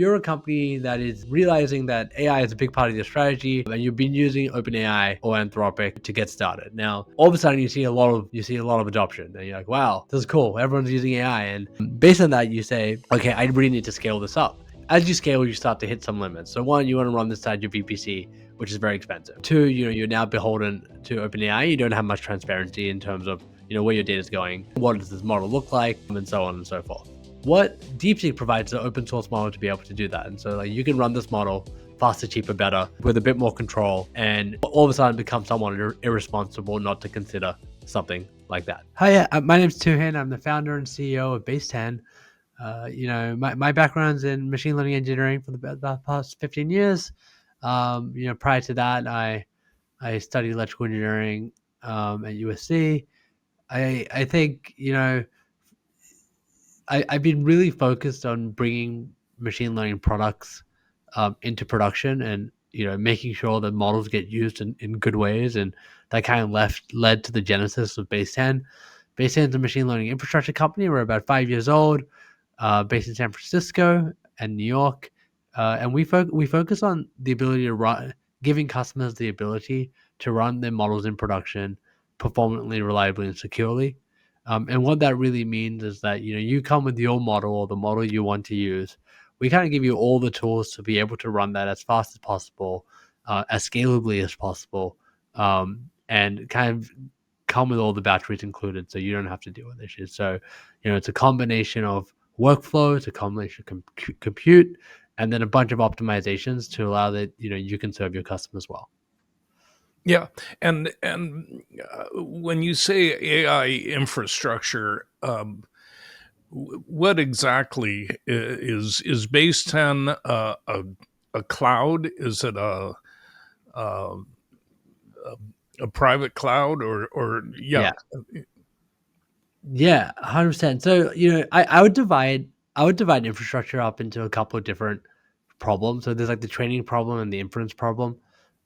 you're a company that is realizing that AI is a big part of your strategy, and you've been using OpenAI or Anthropic to get started. Now, all of a sudden, you see a lot of adoption, and you're like, wow, this is cool. Everyone's using AI, and based on that, you say, okay, I really need to scale this up. As you scale, you start to hit some limits. So one, you want to run this inside your VPC, which is very expensive. Two, you're now beholden to OpenAI. You don't have much transparency in terms of where your data is going, what does this model look like, and so on and so forth. What DeepSeek provides an open source model to be able to do that. And so you can run this model faster, cheaper, better, with a bit more control, and all of a sudden become somewhat irresponsible not to consider something like that. Hi, my name's Tuhin. I'm the founder and CEO of Baseten. My background's in machine learning engineering for the past 15 years. Prior to that, I studied electrical engineering at USC. I think, I've been really focused on bringing machine learning products into production, and making sure that models get used in good ways, and that kind of led to the genesis of Baseten. Baseten is a machine learning infrastructure company. We're about 5 years old, based in San Francisco and New York, and we focus on the ability to giving customers the ability to run their models in production performantly, reliably, and securely. And what that really means is that you come with your model or the model you want to use. We kind of give you all the tools to be able to run that as fast as possible, as scalably as possible, and kind of come with all the batteries included, so you don't have to deal with issues. So it's a combination of workflow, it's a combination of compute, and then a bunch of optimizations to allow that you can serve your customers well. Yeah, and when you say AI infrastructure, what exactly is Baseten a cloud? Is it a private cloud or yeah? Yeah, 100%. So I would divide infrastructure up into a couple of different problems. So there's like the training problem and the inference problem.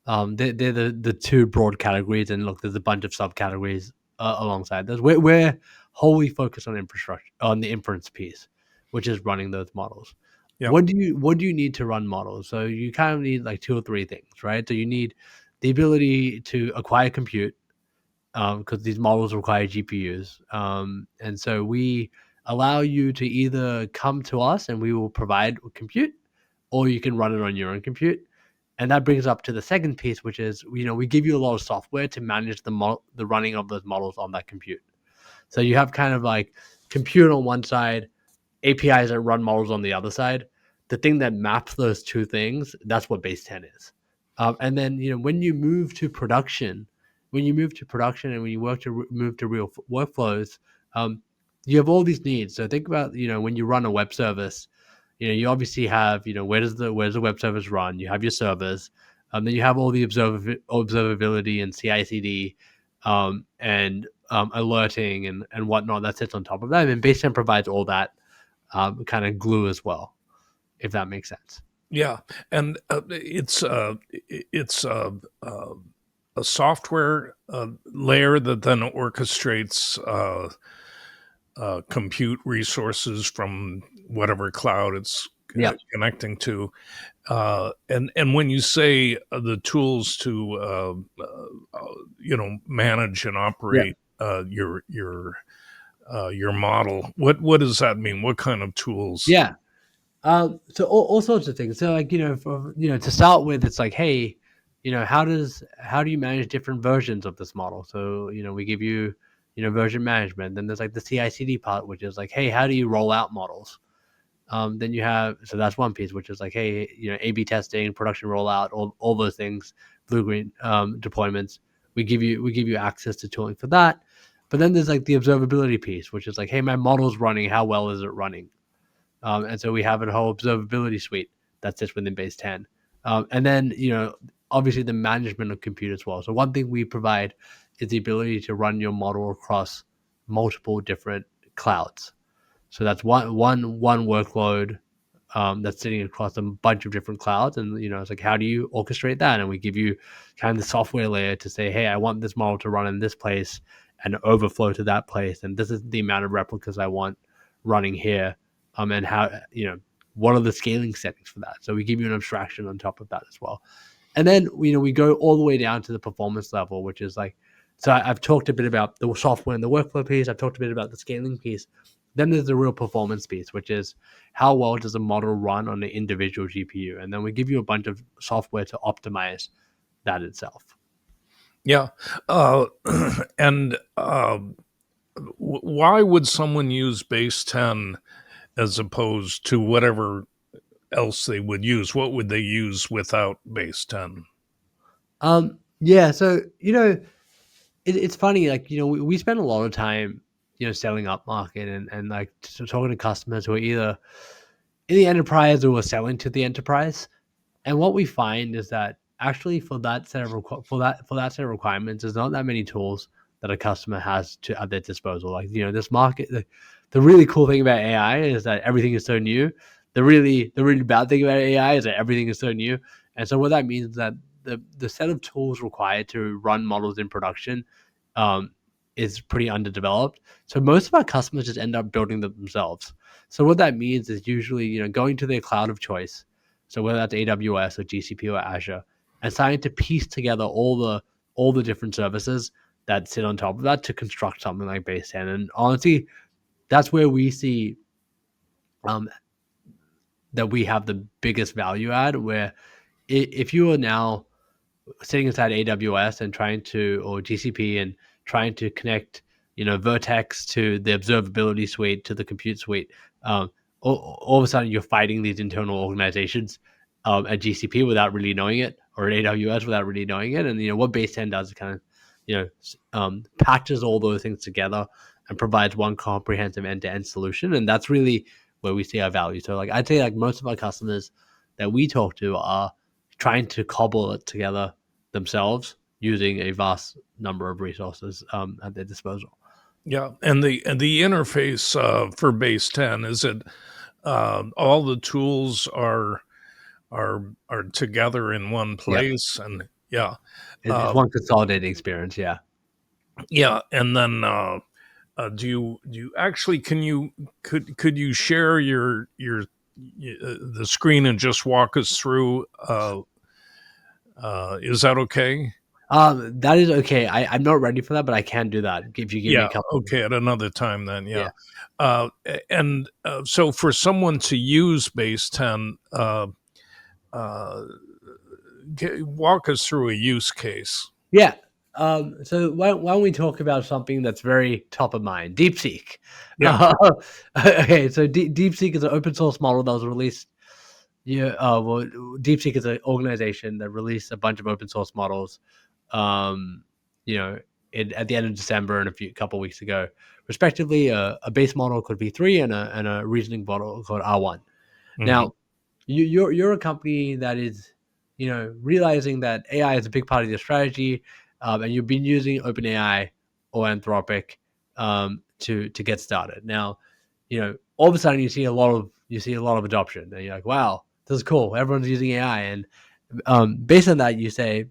They're the two broad categories, and look, there's a bunch of subcategories alongside those. We're wholly focused on infrastructure, on the inference piece, which is running those models. Yep. What do you need to run models? So you kind of need like two or three things, right? So you need the ability to acquire compute, because these models require GPUs, and so we allow you to either come to us and we will provide compute, or you can run it on your own compute. And that brings up to the second piece, which is we give you a lot of software to manage the running of those models on that compute. So you have kind of like compute on one side, APIs that run models on the other side. The thing that maps those two things, that's what Baseten is. And then when you move to production, and when you work to move to real workflows, you have all these needs. So think about when you run a web service. You obviously have, where does the web service run? You have your servers, then you have all the observability and CI/CD, and alerting and whatnot that sits on top of that. And Baseten provides all that kind of glue as well, if that makes sense. Yeah, and it's a software layer that then orchestrates compute resources from whatever cloud it's connecting to. And when you say the tools to manage and operate your model, what does that mean? What kind of tools? Yeah. So all sorts of things. So like to start with, it's like, hey, how do you manage different versions of this model? So we give you version management. Then there's like the CI/CD part, which is like, hey, how do you roll out models? Then you have, so that's one piece, which is like, hey, A/B testing, production rollout, all those things, blue-green deployments. We give you access to tooling for that. But then there's like the observability piece, which is like, hey, my model's running. How well is it running? And so we have a whole observability suite that sits within Baseten. And then, obviously the management of compute as well. So one thing we provide is the ability to run your model across multiple different clouds. So that's one workload that's sitting across a bunch of different clouds. And, it's like, how do you orchestrate that? And we give you kind of the software layer to say, hey, I want this model to run in this place and overflow to that place. And this is the amount of replicas I want running here. And how, what are the scaling settings for that? So we give you an abstraction on top of that as well. And then, we go all the way down to the performance level, which is like, so I've talked a bit about the software and the workflow piece. I've talked a bit about the scaling piece. Then there's the real performance piece, which is how well does a model run on an individual GPU? And then we give you a bunch of software to optimize that itself. Yeah. And why would someone use base 10 as opposed to whatever else they would use? What would they use without base 10? Yeah, so it's funny, like, we spend a lot of time selling up market and like talking to customers who are either in the enterprise or are selling to the enterprise. And what we find is that actually for that set of set of requirements, there's not that many tools that a customer has at their disposal. Like, this market, the really cool thing about AI is that everything is so new. The really bad thing about AI is that everything is so new. And so what that means is that the set of tools required to run models in production is pretty underdeveloped. So most of our customers just end up building them themselves. So what that means is usually, going to their cloud of choice. So whether that's AWS or GCP or Azure, and starting to piece together all the different services that sit on top of that to construct something like base 10. And honestly, that's where we see that we have the biggest value add, where if you are now sitting inside AWS and or GCP and trying to connect, Vertex to the observability suite, to the compute suite, all of a sudden you're fighting these internal organizations at GCP without really knowing it, or at AWS without really knowing it. And what base 10 does is kind of patches all those things together and provides one comprehensive end-to-end solution. And that's really where we see our value. So like I'd say like most of our customers that we talk to are trying to cobble it together themselves using a vast number of resources at their disposal. Yeah, and the interface for base 10, is it all the tools are together in one Yeah, place? And yeah, it's uh, one consolidated experience. Yeah. yeah, and then do you actually, could you share your the screen and just walk us through? Is that okay? That is okay. I'm not ready for that, but I can do that if you give me Yeah, a couple. okay, at another time then, Yeah. yeah. And so for someone to use base 10, uh, walk us through a use case. Yeah. So why don't we talk about something that's very top of mind? DeepSeek. Yeah. Okay, so DeepSeek is an open source model that was released. Yeah. Well, DeepSeek is an organization that released a bunch of open source models. Um, you know, at the end of December and a couple weeks ago, respectively. A base model called V3 and a reasoning model called R1. Mhm. Now, you're a company that is, realizing that AI is a big part of your strategy, and you've been using OpenAI or Anthropic to get started. Now, all of a sudden you see a lot of adoption, and you're like, wow, this is cool. Everyone's using AI, and based on that, you say,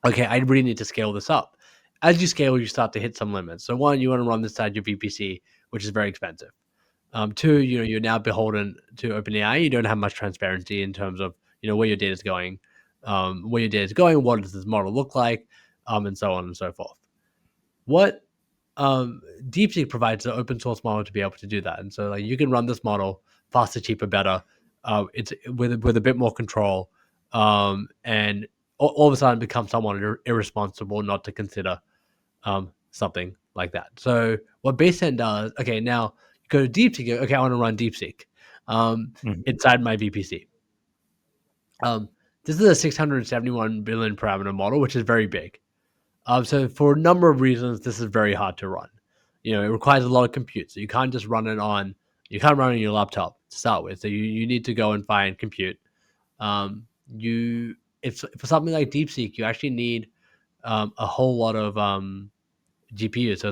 okay, I really need to scale this up. As you scale, you start to hit some limits. So one, you want to run this inside your VPC, which is very expensive. Two, you're now beholden to OpenAI. You don't have much transparency in terms of where your data is going, what does this model look like, and so on and so forth. What DeepSeek provides an open source model to be able to do that, and so like you can run this model faster, cheaper, better. It's with a bit more control, and all of a sudden become somewhat irresponsible not to consider something like that. So what Baseten does, okay, now you go to DeepSeek, okay, I want to run DeepSeek Mhm. inside my VPC. This is a 671 billion parameter model, which is very big. So for a number of reasons, this is very hard to run. It requires a lot of compute, so you can't just run it on. You can't run it on your laptop to start with. So you need to go and find compute. You If for something like DeepSeek, you actually need a whole lot of GPU. So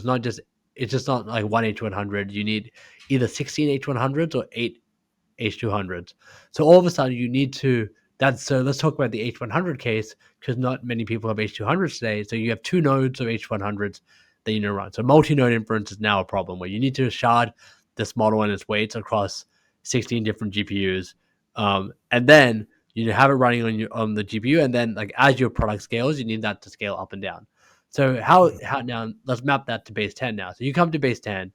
it's just not like one H100. You need either 16 H100s or 8 H200s. So all of a sudden you need to so let's talk about the H100 case, because not many people have H200s today. So you have two nodes of H100s that you need to run. So multi-node inference is now a problem where you need to shard this model and its weights across 16 different GPUs, and then you have it running on the GPU, and then like as your product scales, you need that to scale up and down. So how now let's map that to base 10 now. So you come to base 10,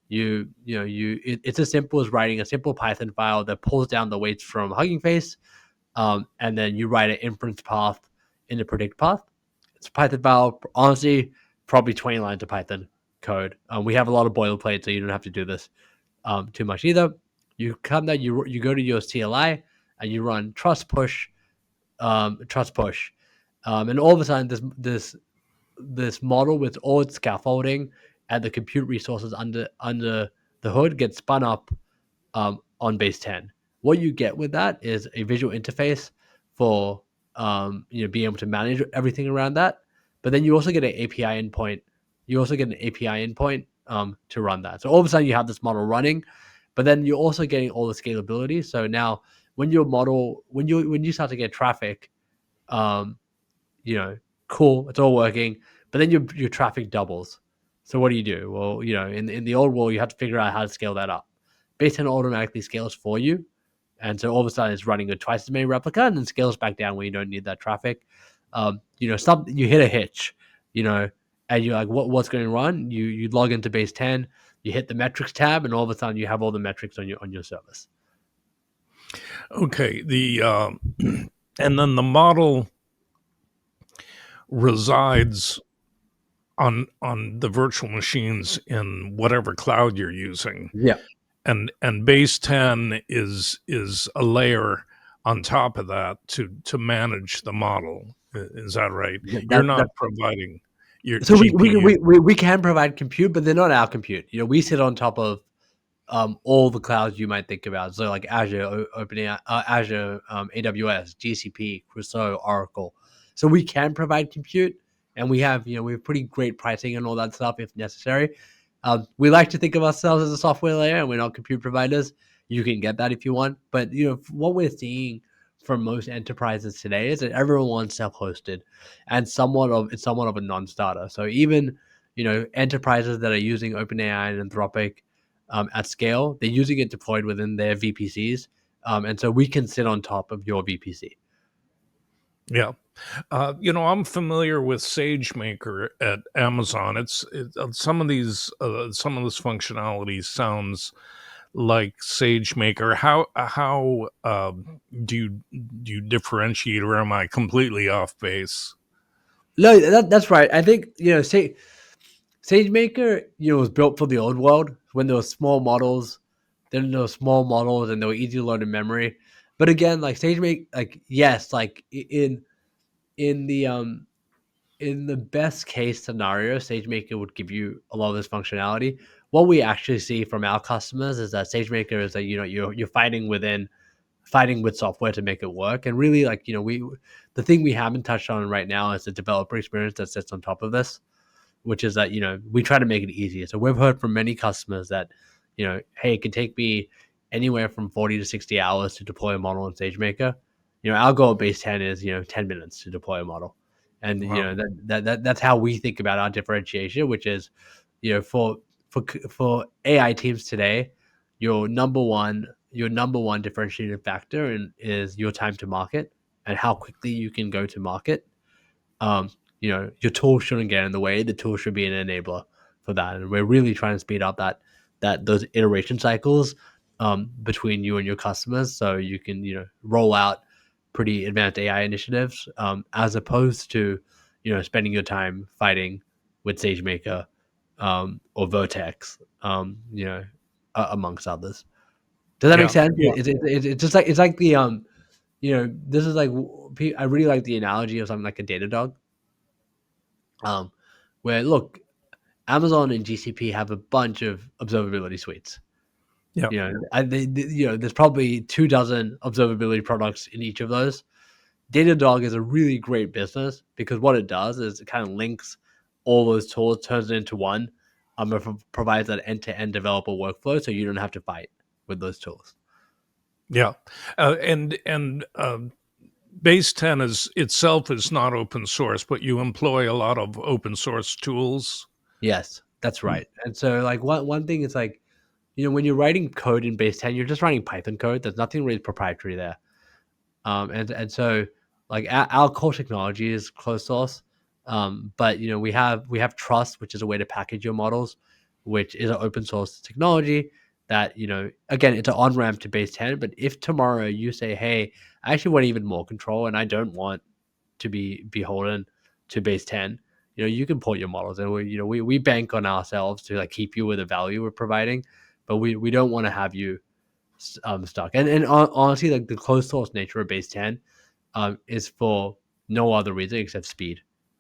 it's as simple as writing a simple Python file that pulls down the weights from Hugging Face, and then you write an inference path in the predict path. It's a Python file. Honestly, probably 20 lines of Python code. We have a lot of boilerplate, so you don't have to do this too much either. You come there, you go to your CLI, and you run trust push, and all of a sudden this model with all its scaffolding and the compute resources under the hood gets spun up on base 10. What you get with that is a visual interface for being able to manage everything around that. But then you also get an API endpoint. To run that. So all of a sudden you have this model running, but then you're also getting all the scalability. So now when you start to get traffic, cool, it's all working, but then your traffic doubles. So what do? Well, in the old world, you have to figure out how to scale that up. Base 10 automatically scales for you. And so all of a sudden it's running a twice as many replica and then scales back down when you don't need that traffic. You hit a hitch, and you're like, what's going on? You log into base 10, you hit the metrics tab, and all of a sudden you have all the metrics on your service. Okay. And then the model resides on the virtual machines in whatever cloud you're using. Yeah. And base 10 is a layer on top of that to manage the model. Is that right? You're not providing your so GPU. we can provide compute, but they're not our compute. We sit on top of all the clouds you might think about. So like Azure, OpenAI, Azure, AWS, GCP, Crusoe, Oracle. So we can provide compute, and we have pretty great pricing and all that stuff if necessary. We like to think of ourselves as a software layer, and we're not compute providers. You can get that if you want, but what we're seeing from most enterprises today is that everyone wants self-hosted, and it's somewhat of a non-starter. So even enterprises that are using OpenAI and Anthropic at scale, they're using it deployed within their VPCs, and so we can sit on top of your VPC. Yeah. I'm familiar with SageMaker at Amazon. Some of this functionality sounds like SageMaker. How do you differentiate, or am I completely off base? No, that's right. I think SageMaker was built for the old world when there were small models. Then there were small models and they were easy to load in memory. But again, like SageMaker, like yes, like in the best case scenario, SageMaker would give you a lot of this functionality. What we actually see from our customers is that SageMaker is that you're fighting with software to make it work. And really, like the thing we haven't touched on right now is the developer experience that sits on top of this, which is that we try to make it easier. So we've heard from many customers that hey, it can take me anywhere from 40 to 60 hours to deploy a model in SageMaker. Our goal at base 10 is 10 minutes to deploy a model. And Wow. that's how we think about our differentiation, which is for AI teams today, your number one differentiating factor is your time to market and how quickly you can go to market. Your tool shouldn't get in the way. The tool should be an enabler for that, and we're really trying to speed up those iteration cycles between you and your customers, so you can roll out pretty advanced AI initiatives, as opposed to spending your time fighting with SageMaker or Vertex, amongst others. Does that make sense? Yeah. It's just like the this is like I really like the analogy of something like a Datadog, where look, Amazon and GCP have a bunch of observability suites. Yeah. There's probably 24 observability products in each of those. Datadog is a really great business because what it does is it kind of links all those tools, turns it into one, provides that end-to-end developer workflow, so you don't have to fight with those tools. Yeah. And Base 10 itself is not open source, but you employ a lot of open source tools. Yes, that's right. And so like one thing is like when you're writing code in base 10, you're just writing Python code. There's nothing really proprietary there. And so like our core technology is closed source. But we have Trust, which is a way to package your models, which is an open source technology that, again, it's an on ramp to base 10. But if tomorrow you say, hey, I actually want even more control and I don't want to be beholden to base 10, you can port your models, and we bank on ourselves to like keep you with the value we're providing, but we don't want to have you stuck. And honestly, like the closed source nature of base 10 is for no other reason except speed.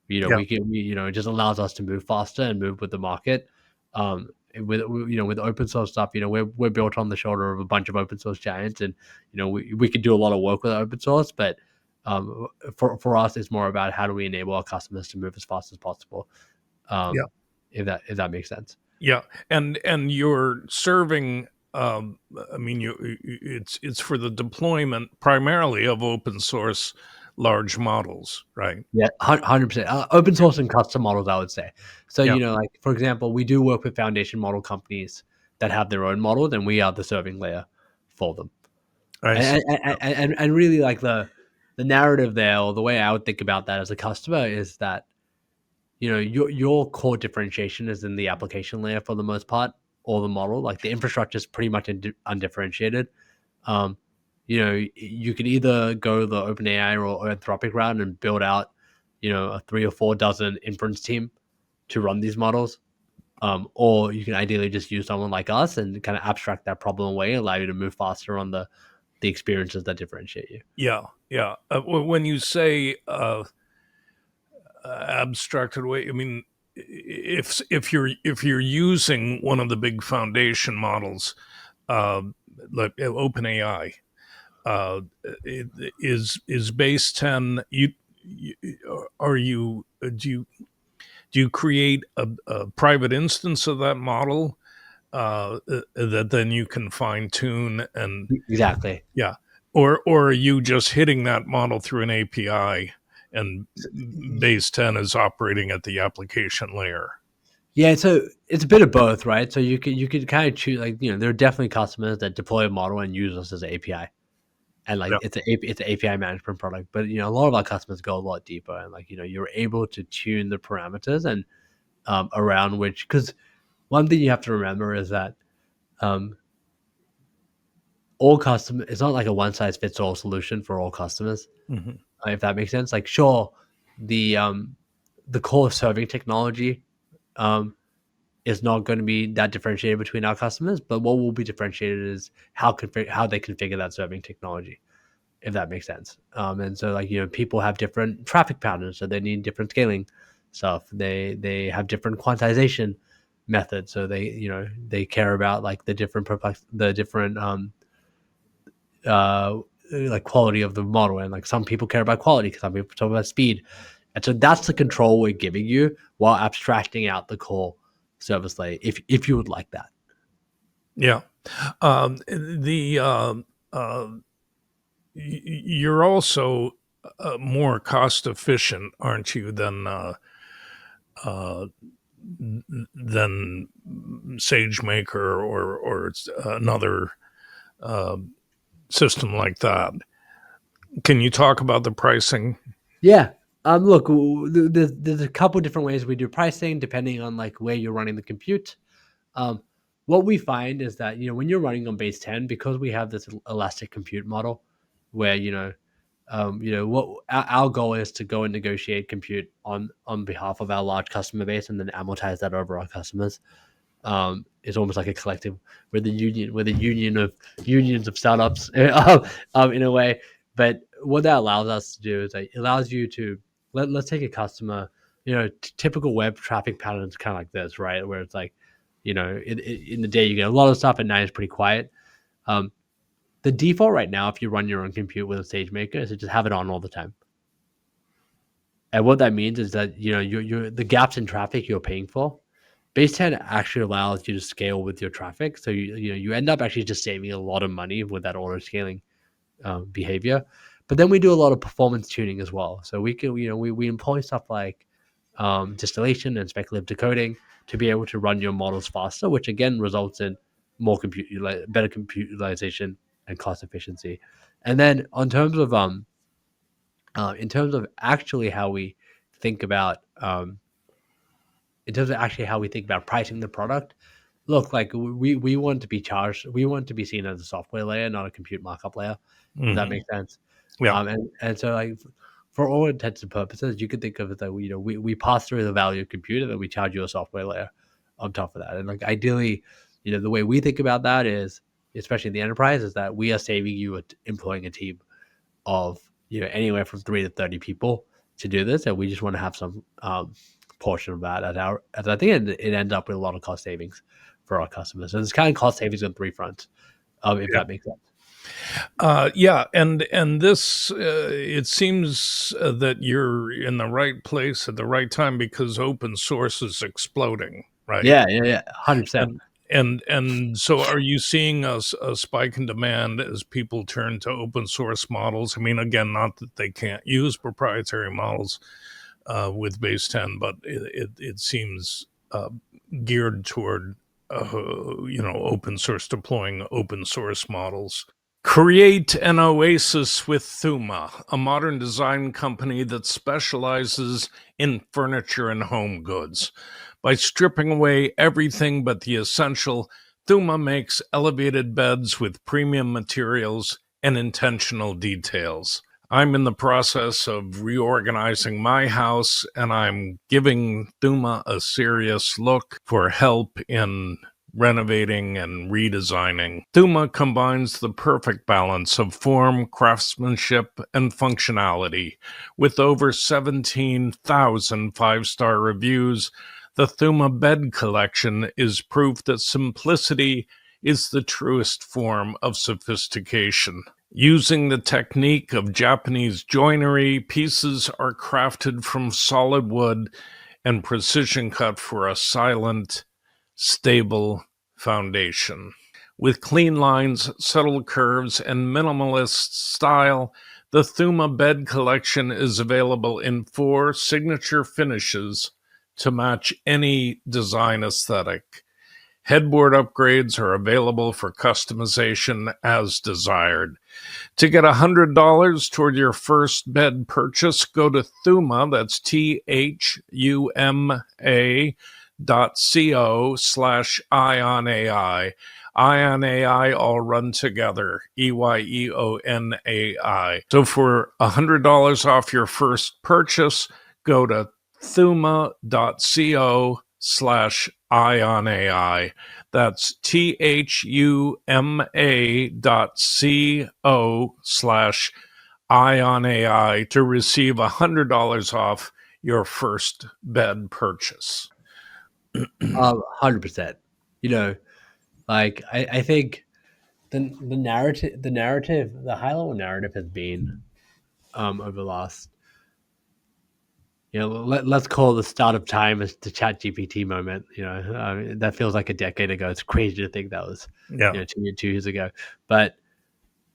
Yeah. It just allows us to move faster and move with the market. With open source stuff, we're built on the shoulder of a bunch of open source giants, and we could do a lot of work with open source, but for us, it's more about how do we enable our customers to move as fast as possible. Yeah. If that makes sense. Yeah. And you're serving, it's for the deployment primarily of open source large models, right? Yeah, 100%. Open source and custom models, I would say. So, Yeah. like for example, we do work with foundation model companies that have their own models, and we are the serving layer for them. I see. And really, like the narrative there, or the way I would think about that as a customer, is that your core differentiation is in the application layer for the most part, or the model. Like the infrastructure is pretty much undifferentiated. Um, you could either go the OpenAI or Anthropic route and build out, a 3 or 4 dozen inference team to run these models. Or you can ideally just use someone like us and kind of abstract that problem away, allow you to move faster on the experiences that differentiate you. Yeah. Yeah. When you say abstracted away, I mean, if you're using one of the big foundation models, like OpenAI, uh, is base 10, you are you do you create a private instance of that model that then you can fine tune? And Exactly. yeah, or are you just hitting that model through an API, and base 10 is operating at the application layer? Yeah, so it's a bit of both, right? So you could kind of choose, like, there are definitely customers that deploy a model and use us as an API, and like Yeah. it's an API management product. But a lot of our customers go a lot deeper, and like you're able to tune the parameters and around which, because one thing you have to remember is that um, all customers, it's not like a one size fits all solution for all customers, Hmm. if that makes sense. Like, sure, the core serving technology um, is not going to be that differentiated between our customers, but what will be differentiated is how they configure that serving technology, if that makes sense. And so, like, people have different traffic patterns, so they need different scaling stuff. They have different quantization methods, so they care about like the different uh like quality of the model, and like some people care about quality, because some people talk about speed, and so that's the control we're giving you while abstracting out the core service layer, if you would like that. Yeah. The you're also more cost efficient, aren't you, uh, than SageMaker or another uh, system like that? Can you talk about the pricing? Yeah. Look, there's a couple different ways we do pricing depending on like where you're running the compute. Um, what we find is that when you're running on base 10, because we have this elastic compute model, where what our goal is to go and negotiate compute on behalf of our large customer base, and then amortize that over our customers. It's almost like a collective. We're the union of unions of startups, in a way. But what that allows us to do is, like, it allows you to let's take a customer. Typical web traffic patterns kind of like this, right? Where it's like, in the day you get a lot of stuff, at night it's pretty quiet. Um, the default right now, if you run your own compute with a SageMaker, is to just have it on all the time. And what that means is that you're the gaps in traffic you're paying for. Base 10 actually allows you to scale with your traffic, so you end up actually just saving a lot of money with that auto scaling behavior. But then we do a lot of performance tuning as well. So we can we employ stuff like distillation and speculative decoding to be able to run your models faster, which again results in more better compute utilization and cost efficiency. And then in terms of actually how we think about pricing the product, look, like we want to be charged, we want to be seen as a software layer, not a compute markup layer. Does that make sense? Yeah. And so like for all intents and purposes, you could think of it that we pass through the value of compute and then we charge you a software layer on top of that. And like ideally, the way we think about that is, especially in the enterprise, is that we are saving you employing a team of anywhere from 3 to 30 people to do this, and we just want to have some portion of that as I think it ends up with a lot of cost savings for our customers. And it's kind of cost savings on 3 fronts, if that makes sense. Yeah, and this it seems that you're in the right place at the right time because open source is exploding, right? Yeah, 100%. And so, are you seeing a spike in demand as people turn to open source models? I mean, again, not that they can't use proprietary models with Base 10, but it seems geared toward open source, deploying open source models. Create an oasis with Thuma, a modern design company that specializes in furniture and home goods. By stripping away everything but the essential, Thuma makes elevated beds with premium materials and intentional details. I'm in the process of reorganizing my house, and I'm giving Thuma a serious look for help in renovating and redesigning. Thuma combines the perfect balance of form, craftsmanship, and functionality. With over 17,000 five-star reviews, the Thuma bed collection is proof that simplicity is the truest form of sophistication. Using the technique of Japanese joinery, pieces are crafted from solid wood and precision cut for a silent, stable foundation. With clean lines, subtle curves, and minimalist style, the Thuma bed collection is available in 4 signature finishes to match any design aesthetic. Headboard upgrades are available for customization as desired. To get $100 toward your first bed purchase, go to Thuma, that's THUMA.co/IonAI. Ion AI all run together, EYEONAI. So for $100 off your first purchase, go to Thuma.co/IonAI. That's THUMA.co/IonAI to receive $100 off your first bed purchase. 100%. Like I think the narrative, the high level narrative has been over the last, let's call the start of time as the Chat GPT moment. That feels like a decade ago. It's crazy to think that was 2 years ago. But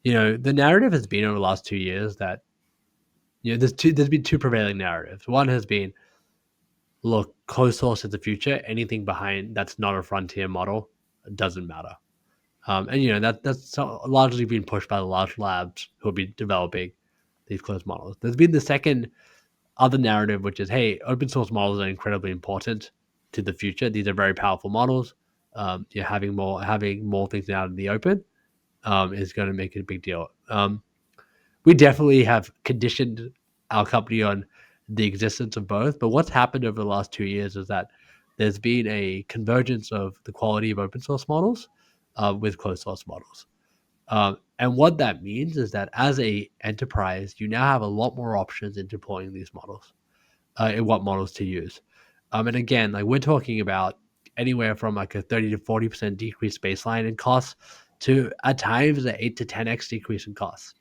the narrative has been over the last 2 years that there's been 2 prevailing narratives. One has been, look, closed source is the future. Anything behind that's not a frontier model doesn't matter. And that's largely been pushed by the large labs who will be developing these closed models. There's been the second other narrative, which is, hey, open source models are incredibly important to the future. These are very powerful models. Having more things out in the open is going to make it a big deal. We definitely have conditioned our company on the existence of both. But what's happened over the last 2 years is that there's been a convergence of the quality of open source models with closed source models. And what that means is that as a enterprise, you now have a lot more options in deploying these models, and what models to use. And again, like we're talking about anywhere from like a 30 to 40% decrease baseline in costs to at times an 8 to 10x decrease in costs.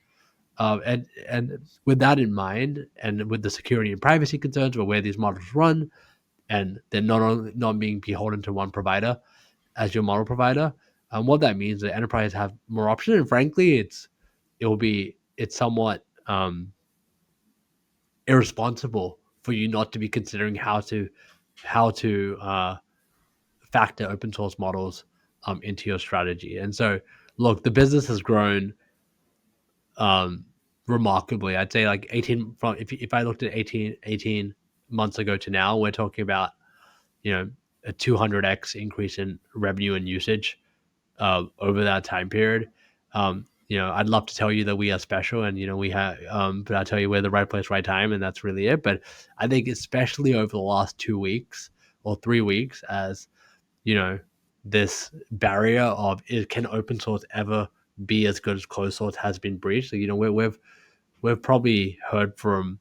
And with that in mind, and with the security and privacy concerns of where these models run, and they're not being beholden to one provider as your model provider, what that means is that enterprise have more options, and frankly, it's somewhat irresponsible for you not to be considering how to factor open source models into your strategy. And so, look, the business has grown um, remarkably. I'd say like 18 from if I looked at 18 months ago to now, we're talking about a 200x increase in revenue and usage over that time period. I'd love to tell you that we are special, and we have, but I'll tell you we're the right place, right time, and that's really it. But I think especially over the last 2 weeks or 3 weeks, as this barrier of can open source ever be as good as closed source has been breached. So, we've probably heard from,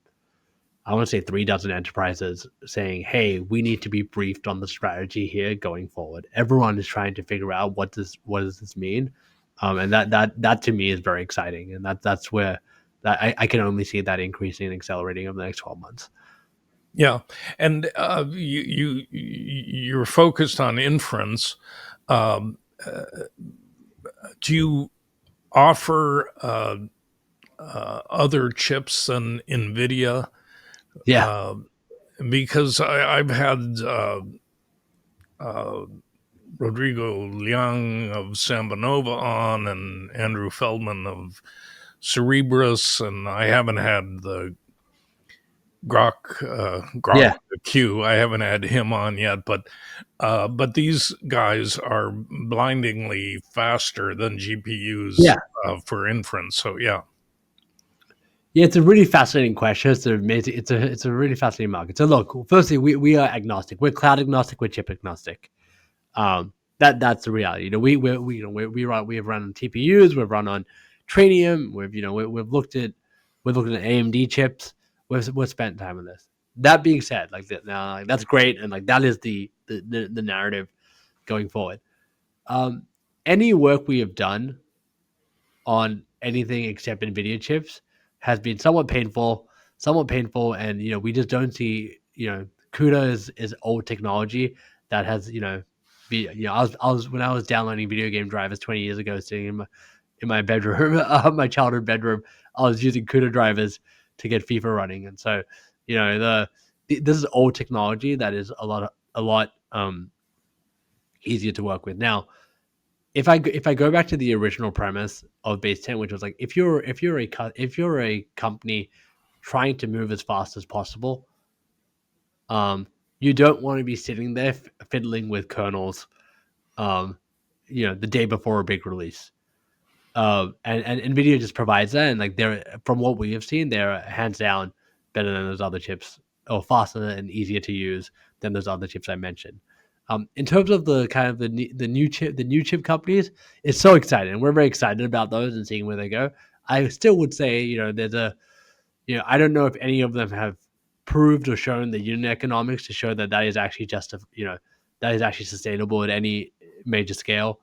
I want to say, 3 dozen enterprises saying, "Hey, we need to be briefed on the strategy here going forward." Everyone is trying to figure out what does this mean, and that to me is very exciting, and that's where I can only see that increasing and accelerating over the next 12 months. Yeah, and you're focused on inference. Um, uh, do you offer other chips than NVIDIA? Yeah, Uh, because I've had uh, Rodrigo Liang of Sambanova on and Andrew Feldman of Cerebrus, and I haven't had the Grok yeah, Q. I haven't had him on yet, but these guys are blindingly faster than GPUs yeah. for inference. So yeah, Yeah, it's a really fascinating question. It's amazing. It's a really fascinating market. So look, firstly, we are agnostic. We're cloud agnostic. We're chip agnostic. That's the reality. We have run on TPUs. We've run on Trainium. We've looked at AMD chips. We've spent time on this. That being said, like that now, like that's great, and like that is the narrative going forward. Um, any work we have done on anything except NVIDIA chips has been somewhat painful, and we just don't see. CUDA is old technology that has be I was when I was downloading video game drivers 20 years ago, sitting in my bedroom, my childhood bedroom, I was using CUDA drivers to get FIFA running, and so this is old technology that is a lot easier to work with now. If I go back to the original premise of Baseten, which was like if you're a company trying to move as fast as possible, um, you don't want to be sitting there fiddling with kernels, um, the day before a big release. And Nvidia just provides that, and like they're from what we have seen, they're hands down better than those other chips, or faster and easier to use than those other chips I mentioned. In terms of the kind of the new chip companies, it's so exciting. We're very excited about those and seeing where they go. I still would say, there's I don't know if any of them have proved or shown the unit economics to show that is actually that is actually sustainable at any major scale.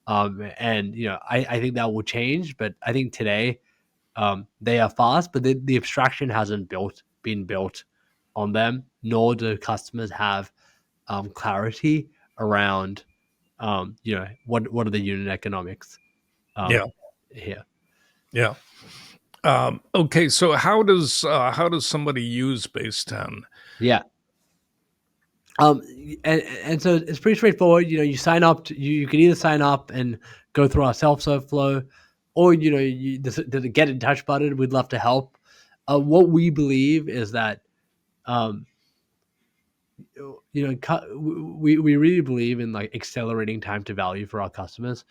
And I think that will change, but I think today they are fast, but the abstraction hasn't been built on them, nor do customers have clarity around what are the unit economics yeah, here. yeah. Okay, so how does somebody use Base 10? Yeah. Um, and so it's pretty straightforward. You sign up. You can either sign up and go through our self-serve flow, or the get in touch button. We'd love to help. What we believe is that um, we really believe in like accelerating time to value for our customers.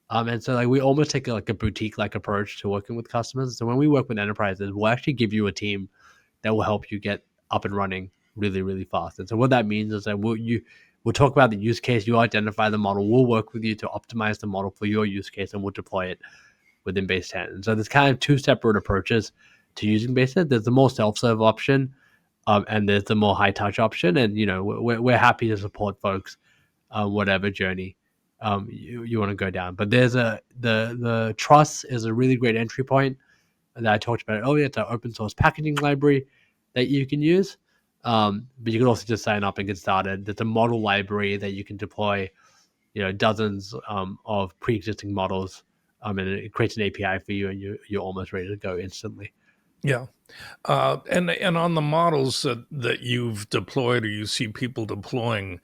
And so like we almost take a boutique like approach to working with customers. So when we work with enterprises, we'll actually give you a team that will help you get up and running really, really fast. And so what that means is that we'll talk about the use case, you identify the model, we'll work with you to optimize the model for your use case, and we'll deploy it within Base 10. And so there's kind of two separate approaches to using Base 10. There's the more self-serve option, and there's the more high-touch option. And we're happy to support folks, whatever journey you want to go down. But there's the Trust is a really great entry point that I talked about earlier. It's an open source packaging library that you can use. But you can also just sign up and get started. There's a model library that you can deploy, dozens of pre-existing models, and it creates an API for you, and you're almost ready to go instantly. Yeah. And on the models that you've deployed or you see people deploying,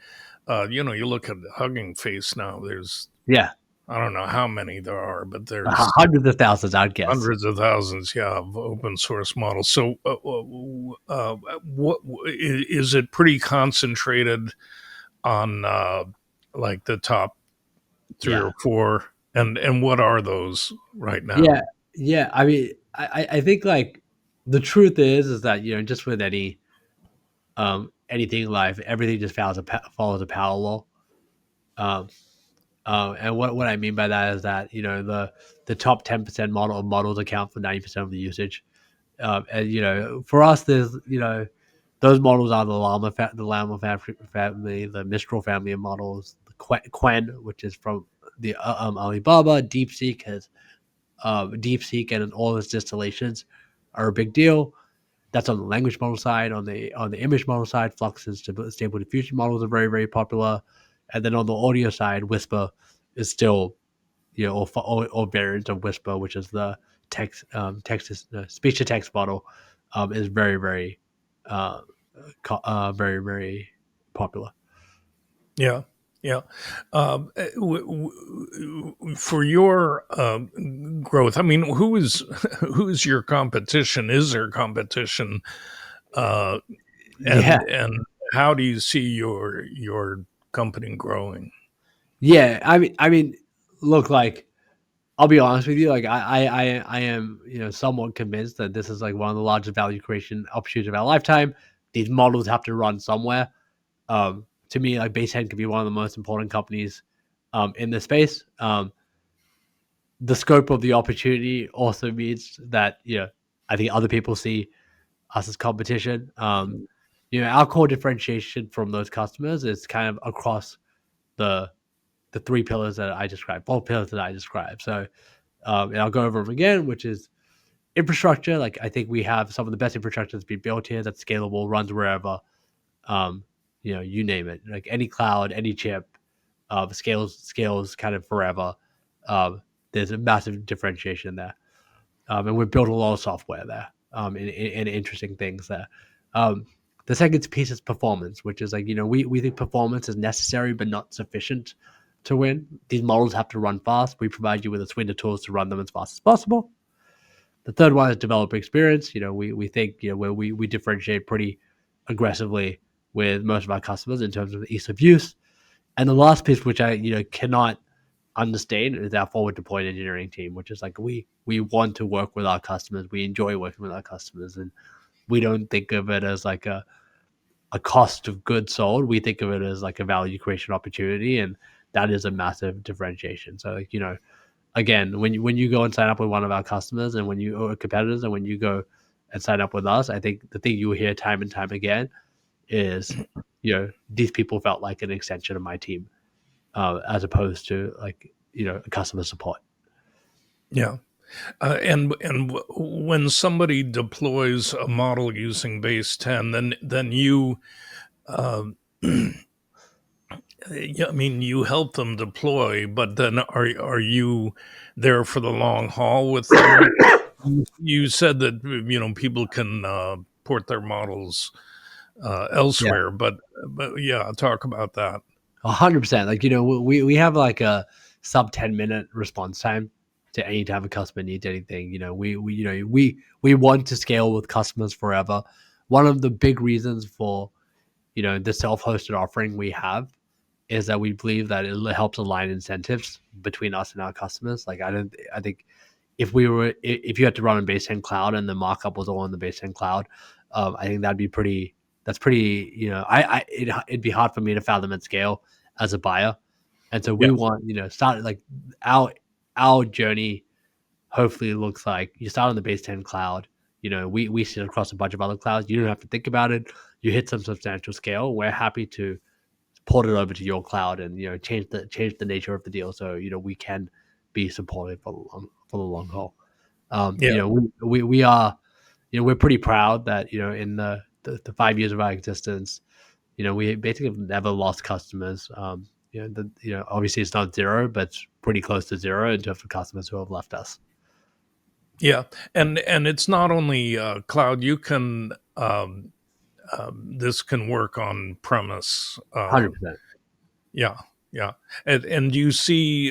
you look at Hugging Face now. There's Yeah, I don't know how many there are, but there's hundreds of thousands, I'd guess. hundreds of thousands, yeah, of open source models. So, what is it pretty concentrated on, like the top three Yeah, or four? And what are those right now? yeah, yeah. I mean, I think like the truth is that just with anything in life, everything just follows a power law. Um, and what I mean by that is that the top 10% models account for 90% of the usage. And for us, there's those models are the family, the Mistral family of models, the Quen, which is from the Alibaba. DeepSeek and all its distillations are a big deal. That's on the language model side. On the image model side, Flux and Stable Diffusion models are very, very popular. And then on the audio side, Whisper is still, or variants of Whisper, which is the speech to text model, is very, very, uh, very, very popular. Yeah, yeah. For your growth, I mean, who's your competition? Is there competition? Uh, Yeah, and how do you see your company growing? yeah. I mean, look, like I'll be honest with you, like I am, somewhat convinced that this is like one of the largest value creation opportunities of our lifetime. These models have to run somewhere. To me, like Baseten could be one of the most important companies in this space. The scope of the opportunity also means that I think other people see us as competition. Our core differentiation from those customers is kind of across the the three pillars that I described, four pillars that I described. So, and I'll go over them again, which is infrastructure. Like I think we have some of the best infrastructure that's been built here that's scalable, runs wherever. Um, you name it, like any cloud, any chip, scales kind of forever. Um, there's a massive differentiation there, and we've built a lot of software there, and interesting things there. Um, the second piece is performance, which is like we think performance is necessary but not sufficient to win. These models have to run fast. We provide you with a suite of tools to run them as fast as possible. The third one is developer experience. We think where we differentiate pretty aggressively with most of our customers in terms of ease of use. And the last piece, which I cannot understand, is our forward deployed engineering team, which is like we want to work with our customers. We enjoy working with our customers, and we don't think of it as like a cost of goods sold. We think of it as like a value creation opportunity, and that is a massive differentiation. So like again, when you go and sign up with one of our customers and when you or competitors and when you go and sign up with us, I think the thing you will hear time and time again is, these people felt like an extension of my team, as opposed to like customer support. Yeah. And when somebody deploys a model using base 10, then you uh, yeah, I mean, you help them deploy, but then are you there for the long haul with them? You said that people can port their models Yeah, elsewhere, but yeah, talk about that. 100%. Like we have like a sub 10-minute response time to any time a customer needs anything. We want to scale with customers forever. One of the big reasons for the self-hosted offering we have is that we believe that it helps align incentives between us and our customers. Like I think if you had to run on Basecamp Cloud and the markup was all on the Basecamp Cloud, I think that'd be pretty. That's pretty. It'd be hard for me to fathom at scale as a buyer, and so Yeah, we want start like our journey. Hopefully, looks like you start on the Basecamp Cloud. We sit across a bunch of other clouds. You don't have to think about it. You hit some substantial scale. We're happy to port it over to your cloud and change the nature of the deal so we can be supported for the long haul. yeah, We are we're pretty proud that in the 5 years of our existence, we basically have never lost customers. Obviously it's not zero, but it's pretty close to zero in terms of customers who have left us. yeah. And it's not only cloud. You can this can work on premise. 100%. Yeah. Yeah. And do you see,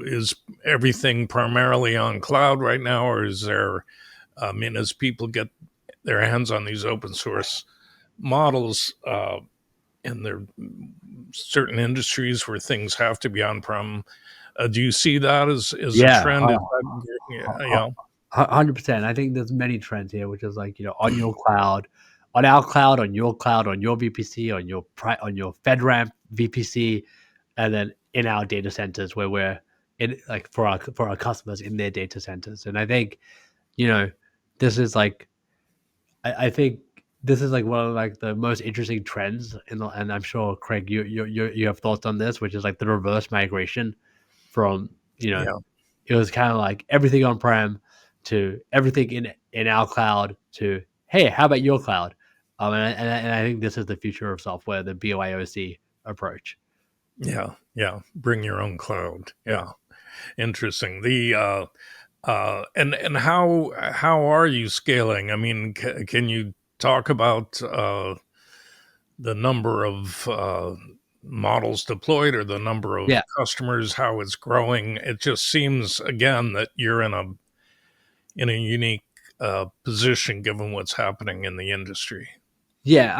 is everything primarily on cloud right now, or is there, I mean, as people get their hands on these open source models, and there are certain industries where things have to be on prem, do you see that as a Yeah, trend? Is that, yeah, 100%. I think there's many trends here, which is like, on your cloud, on our cloud, on your VPC, on your FedRAMP VPC, and then in our data centers where we're in, like, for our customers in their data centers. And I think, you know, this is like, I think this is like one of like the most interesting trends and I'm sure Craig, you have thoughts on this, which is like the reverse migration from, you know, yeah, it was kind of like everything on prem to everything in our cloud to, hey, how about your cloud? And I think this is the future of software, the BYOC approach. yeah, yeah. Bring your own cloud. Yeah, interesting. The and how are you scaling? I mean, can you talk about the number of models deployed or the number of Yeah. customers, how it's growing? It just seems again that you're in a unique position given what's happening in the industry. Yeah.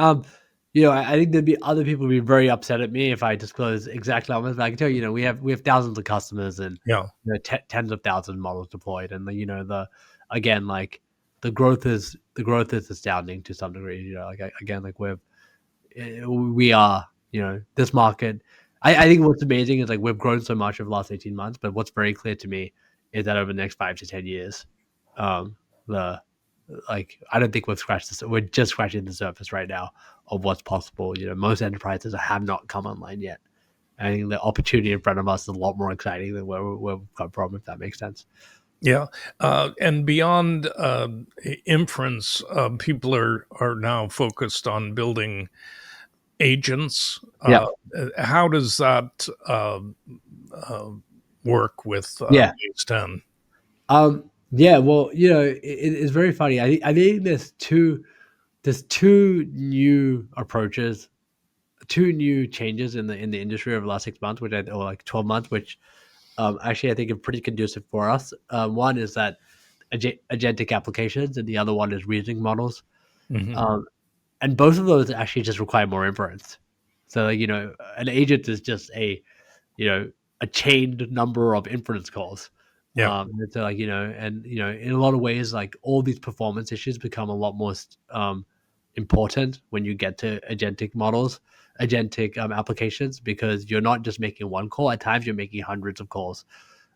I think there'd be other people who'd be very upset at me if I disclose exact numbers, but I can tell you, we have thousands of customers and, Yeah, tens of thousands of models deployed, and the again, like, the growth is astounding to some degree. Like, again, like, we are, this market. I think what's amazing is like we've grown so much over the last 18 months, but what's very clear to me is that over the next 5 to 10 years, um, the like I don't think we've scratched this. We're just scratching the surface right now of what's possible. Most enterprises have not come online yet. I think the opportunity in front of us is a lot more exciting than where we've come from, if that makes sense. yeah, and beyond inference, people are now focused on building agents. Yeah, How does that uh, work with yeah. base 10? Yeah, well, it's very funny. I think there's two new approaches, two new changes in the industry over the last 6 months, or like 12 months, which actually I think are pretty conducive for us. One is that agentic applications, and the other one is reasoning models. Hmm. Um, and both of those actually just require more inference. So, like, an agent is just you know, a chained number of inference calls. Yeah, And so, like, in a lot of ways, like, all these performance issues become a lot more important when you get to agentic applications, because you're not just making one call. At times, you're making hundreds of calls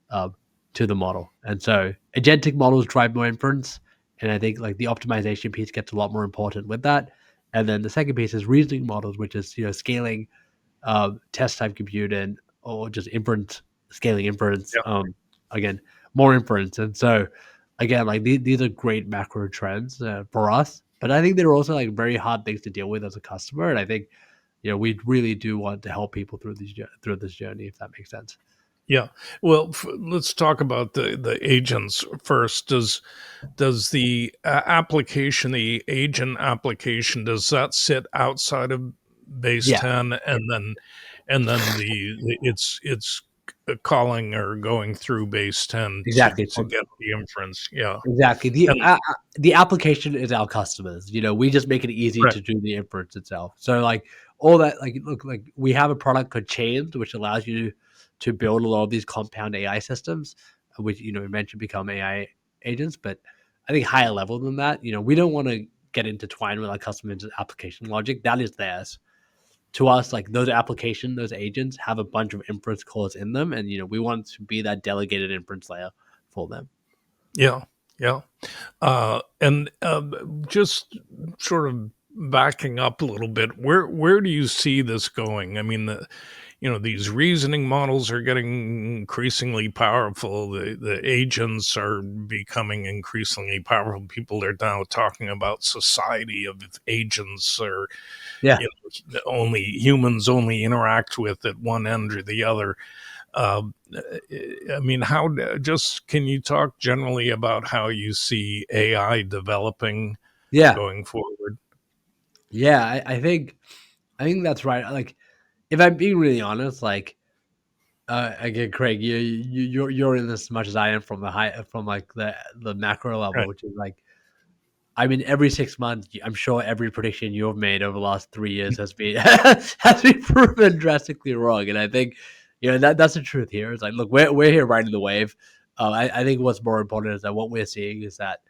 um, to the model. And so agentic models drive more inference. And I think like the optimization piece gets a lot more important with that. And then the second piece is reasoning models, which is scaling test type compute and or just inference, scaling inference. yeah, Again, more inference. And so again, like these are great macro trends for us. But I think they're also like very hard things to deal with as a customer. And I think we really do want to help people through this journey, if that makes sense. yeah. Well, let's talk about the agents first. Does the application, the agent application, does that sit outside of base Yeah, 10, and then it's calling or going through base 10 to exactly. to get the inference? Yeah, Exactly. and The application is our customers. We just make it easy right, to do the inference itself. So like all that, like, look, like we have a product called Chains, which allows you to build a lot of these compound AI systems, which we mentioned become AI agents. But I think higher level than that, we don't want to get intertwined with our customers' application logic. That is theirs. To us, like those agents have a bunch of inference cores in them, and we want to be that delegated inference layer for them. yeah, yeah. And just sort of backing up a little bit, where do you see this going? I mean, these reasoning models are getting increasingly powerful. The agents are becoming increasingly powerful. People are now talking about society of agents, or Yeah. you only humans only interact with at one end or the other. Um, I mean, just can you talk generally about how you see AI developing Yeah. going forward? Yeah, I think that's right. Like, if I'm being really honest, like again, Craig, you're in this as much as I am from like the macro level, Right. which is like, I mean, every 6 months, I'm sure every prediction you've made over the last 3 years has been has been proven drastically wrong. And I think, that's the truth here. It's like, look, we're here riding the wave. I think what's more important is that what we're seeing is that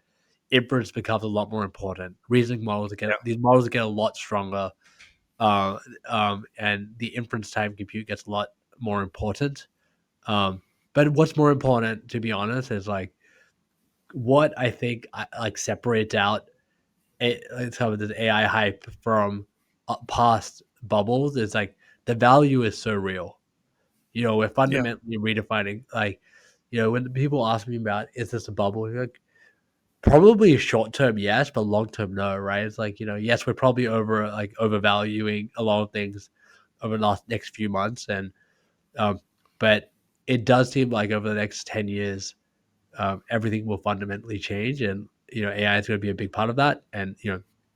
inference becomes a lot more important. Reasoning models Yeah. these models get a lot stronger, uh, and the inference time compute gets a lot more important. But what's more important, to be honest, is like what I think like separates out some of this AI hype from past bubbles is like the value is so real. We're Yeah. fundamentally redefining, like, when people ask me about is this a bubble, like, probably short term, yes, but long term, no, right? It's like, yes, we're probably overvaluing a lot of things over the next few months, and but it does seem like over the next 10 years, everything will fundamentally change, and AI is going to be a big part of that, and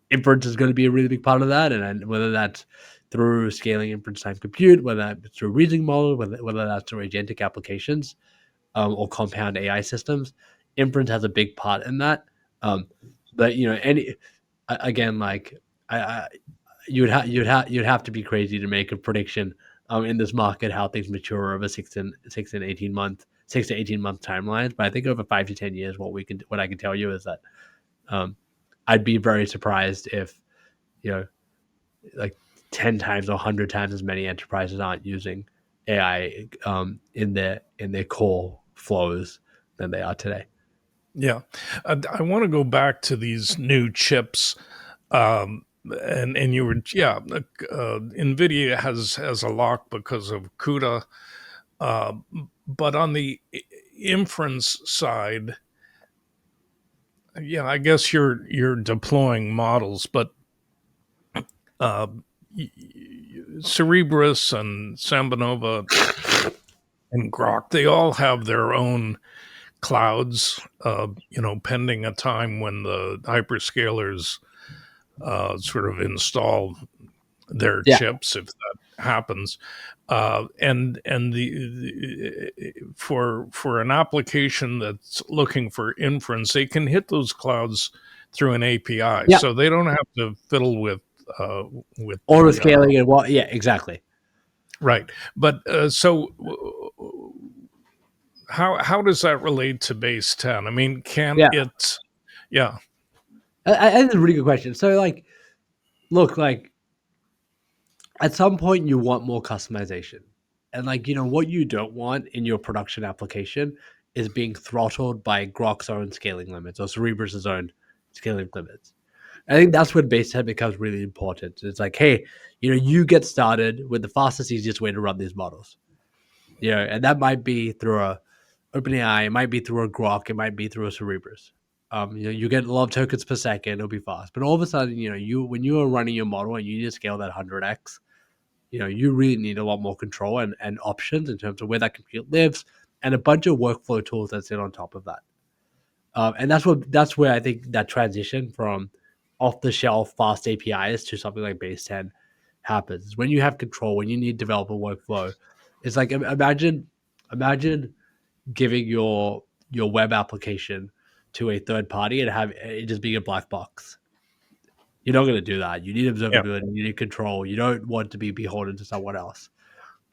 inference is going to be a really big part of that, and whether that's through scaling inference time compute, whether that's through reasoning model, whether that's through agentic applications, or compound AI systems, inference has a big part in that. Um, but again, like I you'd have to be crazy to make a prediction in this market how things mature over 6 to 18 month timelines. But I think over 5 to 10 years, what I can tell you is that um, I'd be very surprised if you know like 10 times or 100 times as many enterprises aren't using AI in their core flows than they are today. Yeah. I want to go back to these new chips. And you were, yeah, NVIDIA has a lock because of CUDA. Uh, but on the inference side, yeah, I guess you're deploying models, but uh, Cerebrus and Sambanova and Grok, they all have their own clouds, pending a time when the hyperscalers sort of install their Yeah, chips, if that happens. And for an application that's looking for inference, they can hit those clouds through an API, yeah, so they don't have to fiddle uh, with auto the scaling and what? Yeah, exactly. right. But so how does that relate to base 10? I mean, can Yeah, it? Yeah, I think it's a really good question. So, like, look, like at some point you want more customization, and like what you don't want in your production application is being throttled by Grok's own scaling limits or Cerebrus's own scaling limits. I think that's when base 10 becomes really important. It's like, hey, you get started with the fastest, easiest way to run these models. And that might be through a OpenAI, it might be through a Grok, it might be through a Cerebrus. You get a lot of tokens per second, it'll be fast. But all of a sudden, when you are running your model and you need to scale that 100x, you really need a lot more control and options in terms of where that compute lives and a bunch of workflow tools that sit on top of that. And that's where I think that transition from off the shelf fast APIs to something like base 10 happens. When you have control, when you need developer workflow, it's like imagine giving your web application to a third party and have it just being a black box. You're not going to do that. You need yeah, observability, you need control. You don't want to be beholden to someone else.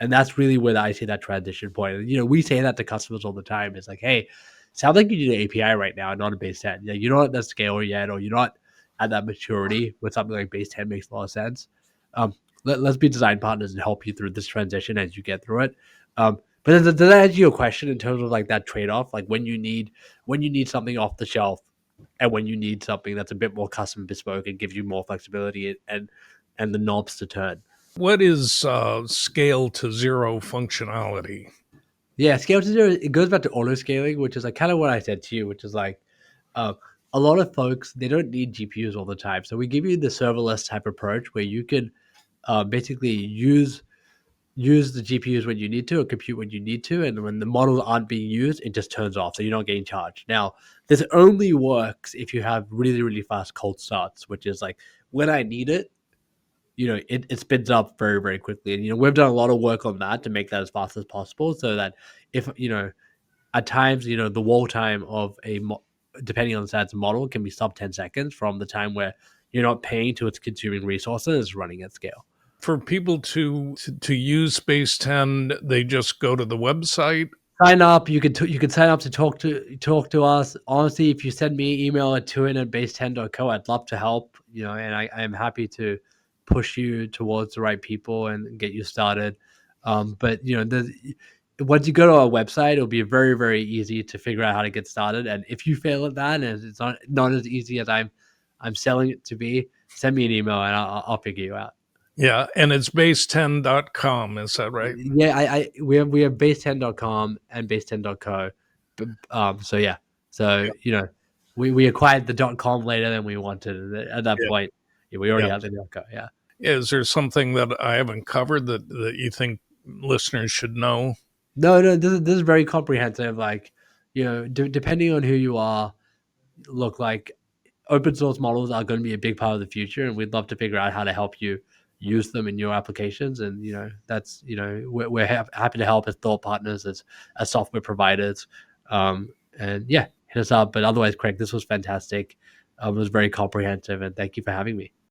And that's really where I see that transition point. And, we say that to customers all the time. It's like, hey, sounds like you need an API right now, not a base 10. Yeah, you're not at that scale yet, or you're not at that maturity where something like base 10 makes a lot of sense. Let's be design partners and help you through this transition as you get through it. But does that answer your question in terms of like that trade-off? Like when you need something off the shelf and when you need something that's a bit more custom bespoke and gives you more flexibility and the knobs to turn. what is scale to zero functionality? Yeah, scale to zero, it goes back to auto scaling, which is like kind of what I said to you, which is like uh, a lot of folks, they don't need GPUs all the time. So we give you the serverless type approach where you can basically use the GPUs when you need to or compute when you need to. And when the models aren't being used, it just turns off. So you're not getting charged. Now, this only works if you have really, really fast cold starts, which is like when I need it, it spins up very, very quickly. And we've done a lot of work on that to make that as fast as possible, so that if at times the wall time of depending on the size of the model can be sub 10 seconds from the time where you're not paying to its consuming resources, it's running at scale. For people to use Base 10, they just go to the website. Sign up. You can sign up to talk to us. Honestly, if you send me an email at tuhin@base10.co, I'd love to help. And I am happy to push you towards the right people and get you started. But once you go to our website, it'll be very, very easy to figure out how to get started. And if you fail at that, and it's not as easy as I'm selling it to be, send me an email and I'll figure you out. Yeah, and it's base10.com, is that right? Yeah, we have base10.com and base10.co. So yeah. So we acquired the .com later than we wanted. At that Yeah. point, we already Yeah. have the .co. Yeah. Is there something that I haven't covered that you think listeners should know? No, this is very comprehensive. Like, depending on who you are, look, like, open source models are going to be a big part of the future, and we'd love to figure out how to help you use them in your applications. And that's we're happy to help as thought partners, as software providers. And yeah, hit us up. But otherwise, Craig, this was fantastic. It was very comprehensive, and thank you for having me.